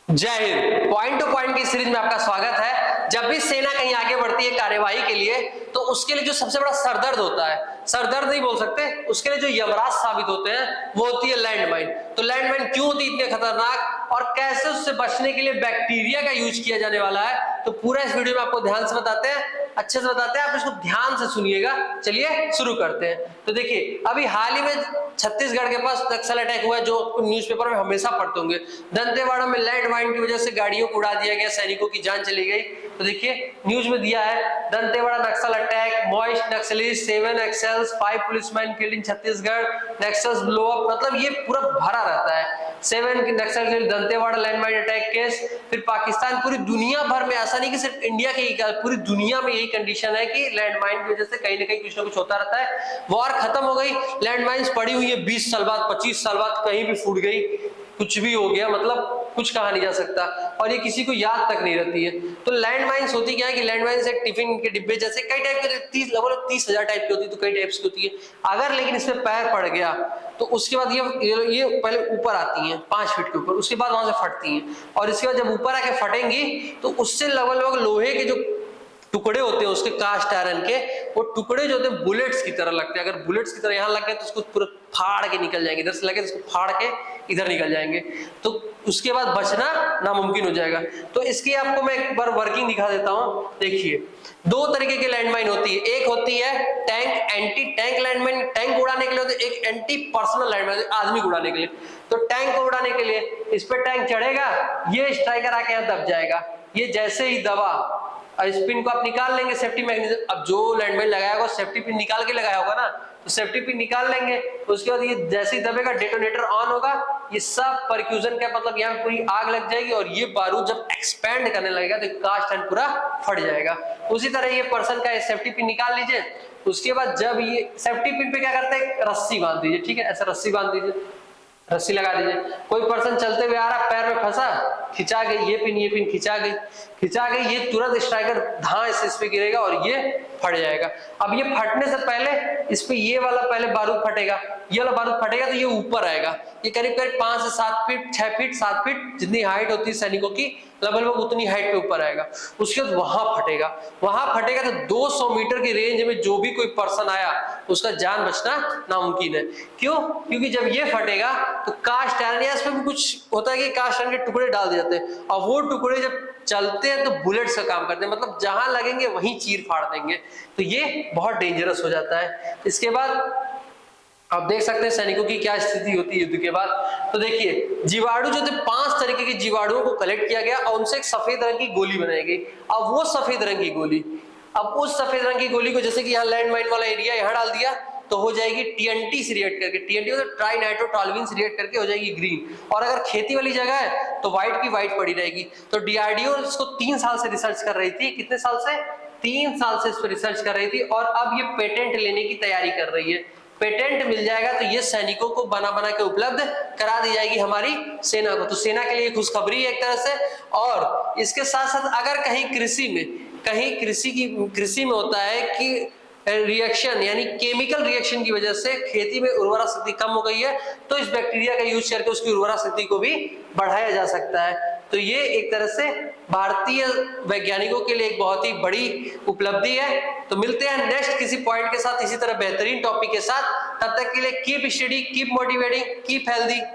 जय Hind. Point two point की series में आपका स्वागत है। जब भी सेना कहीं आगे बढ़ती है कार्यवाही के लिए, तो उसके लिए जो सबसे बड़ा सरदर्द होता है, सरदर्द नहीं बोल सकते, उसके लिए जो यमराज साबित होते हैं वो होती है लैंडमाइन। तो लैंडमाइन क्यों होती है इतने खतरनाक और कैसे उससे बचने के लिए बैक्टीरिया का यूज किया जाने वाला है, तो पूरा इस वीडियो में आपको ध्यान से बताते हैं, अच्छे से बताते हैं, आप इसको ध्यान से सुनिएगा। चलिए शुरू करते हैं। तो देखिए, अभी हाल ही में छत्तीसगढ़ के पास नक्सल अटैक हुआ है, जो न्यूज़पेपर में हमेशा पढ़ते होंगे। दंतेवाड़ा में लैंडमाइन की वजह से गाड़ियों को उड़ा दिया गया, सैनिकों की जान चली गई। तो देखिए न्यूज में दिया है, Dantewada Naxal attack, Maoist Naxalites 7 excels 5 policemen killed in Chhattisgarh, Naxals blow up, मतलब ये पूरा भरा रहता है। 7 Naxal Dantewada landmine attack case. फिर पाकिस्तान, पूरी दुनिया भर में, ऐसा नहीं कि सिर्फ इंडिया के ही, पूरी दुनिया में यही कंडीशन है कि लैंडमाइन की वजह से कहीं ना कहीं कुछ ना कुछ होता रहता है। वॉर खत्म हो गई, लैंडमाइंस पड़ी हुई है 20 साल बाद, 25 साल बाद, कहीं भी फूट गई, कुछ भी हो गया, मतलब कुछ कहा नहीं जा सकता, और ये किसी को याद तक नहीं रहती है। तो लैंडमाइंस होती क्या है कि लैंडमाइंस एक टिफिन के डिब्बे जैसे कई टाइप के, 30,000 टाइप की होती है, तो कई टाइप्स की होती है। अगर लेकिन इसमें पैर पड़ गया तो उसके बाद ये पहले ऊपर आती हैं 5 फीट के ऊपर, उसके बाद वहां से फटती हैं, और इसके बाद जब ऊपर आके फटेंगी तो उससे लगभग लोहे के जो टुकड़े होते हैं उसके, कास्ट आयरन के, वो टुकड़े जो होते हैं बुलेट्स की तरह लगते हैं। अगर बुलेट्स की तरह यहाँ लग गए तो उसको पूरा फाड़ के निकल जाएंगे, इधर से लगे तो उसको फाड़ के इधर निकल जाएंगे, तो उसके बाद बचना नामुमकिन हो जाएगा। तो इसकी आपको मैं एक बार वर्किंग दिखा देता हूं। देखिए, 2 तरीके की लैंडमाइन होती है। एक होती है tank, anti tank landmine, tank उड़ाने के लिए होती है। एक एंटी पर्सनल लैंडमाइन, आदमी को उड़ाने के लिए। तो टैंक को उड़ाने के लिए इस पे टैंक चढ़ेगा, ये स्ट्राइकर आके यहाँ दब जाएगा, ये जैसे ही दबा, इस पिन को आप निकाल लेंगे, सेफ्टी मैकेनिज्म। अब जो लैंडमाइन लगाया होगा सेफ्टी पिन निकाल के लगाया होगा ना, तो सेफ्टी पिन निकाल लेंगे, उसके बाद ये जैसे ही दबेगा डेटोनेटर ऑन होगा, ये सब परक्यूजन का मतलब यहाँ पूरी आग लग जाएगी, और ये बारूद जब एक्सपैंड करने लगेगा तो कास्ट एंड पूरा फट जाएगा। उसी तरह ये पर्सन का सेफ्टी पिन निकाल लीजिए। उसके बाद जब ये सेफ्टी पिन पे क्या करते हैं, रस्सी बांध दीजिए, ठीक है, ऐसा रस्सी बांध दीजिए, रस्सी लगा दीजिए। कोई पर्सन चलते हुए आ रहा, पैर में फंसा, खिंचा गई ये पिन खिंचा गई, ये तुरंत स्ट्राइकर धांस इस पे गिरेगा और ये फट जाएगा। अब ये फटने से पहले इस पे ये वाला पहले बारूद फटेगा, ये वाला बारूद फटेगा तो ये ऊपर आएगा, ये करीब करीब 5 से 7 फीट, 6 फीट, 7 फीट जितनी हाइट होती है सैनिकों की, लगभग उतनी हाइट पे ऊपर आएगा। उसके बाद वहां फटेगा तो 200 मीटर की रेंज में जो भी कोई पर्सन आया उसका जान बचना नामुमकिन है। क्यों? क्योंकि जब ये फटेगा तो कास्ट आयरन, या इसमें भी कुछ होता है कि कास्ट आयरन के टुकड़े डाल दिए जाते हैं, और वो टुकड़े जब चलते हैं तो बुलेट्स का काम करते हैं, मतलब जहां लगेंगे वहीं चीर फाड़ देंगे, तो ये बहुत डेंजरस हो जाता है। इसके बाद आप देख सकते हैं सैनिकों की क्या स्थिति होती है युद्ध के बाद। तो देखिए, जीवाणु जो थे 5 तरीके के जीवाणुओं को कलेक्ट किया गया और उनसे एक सफेद रंग की गोली बनाई गई। अब वो सफेद रंग की गोली, अब उस सफेद रंग की गोली को जैसे कि यहाँ लैंडमाइन वाला एरिया यहाँ डाल दिया तो हो जाएगी TNT से रिएक्ट करके, TNT मतलब ट्राई नाइट्रोटॉल्यूइन से रिएक्ट करके हो जाएगी ग्रीन, और अगर खेती वाली जगह है तो व्हाइट की व्हाइट पड़ी रहेगी। तो DRDO इसको 3 साल से रिसर्च कर रही थी। कितने साल से? 3 साल से इस पर रिसर्च कर रही थी, और अब ये पेटेंट लेने की तैयारी कर रही है। पेटेंट मिल जाएगा तो ये सैनिकों को बना के उपलब्ध करा दी जाएगी हमारी सेना को। तो सेना के लिए खुशखबरी है एक तरह से। और इसके साथ साथ अगर कहीं कृषि में होता है कि रिएक्शन, यानी केमिकल रिएक्शन की वजह से खेती में उर्वरा शक्ति कम हो गई है, तो इस बैक्टीरिया का यूज करके उसकी उर्वरा शक्ति को भी बढ़ाया जा सकता है। तो ये एक तरह से भारतीय वैज्ञानिकों के लिए एक बहुत ही बड़ी उपलब्धि है। तो मिलते हैं नेक्स्ट किसी पॉइंट के साथ, इसी तरह बेहतरीन टॉपिक के साथ। तब तक के लिए keep study, keep motivating, keep healthy.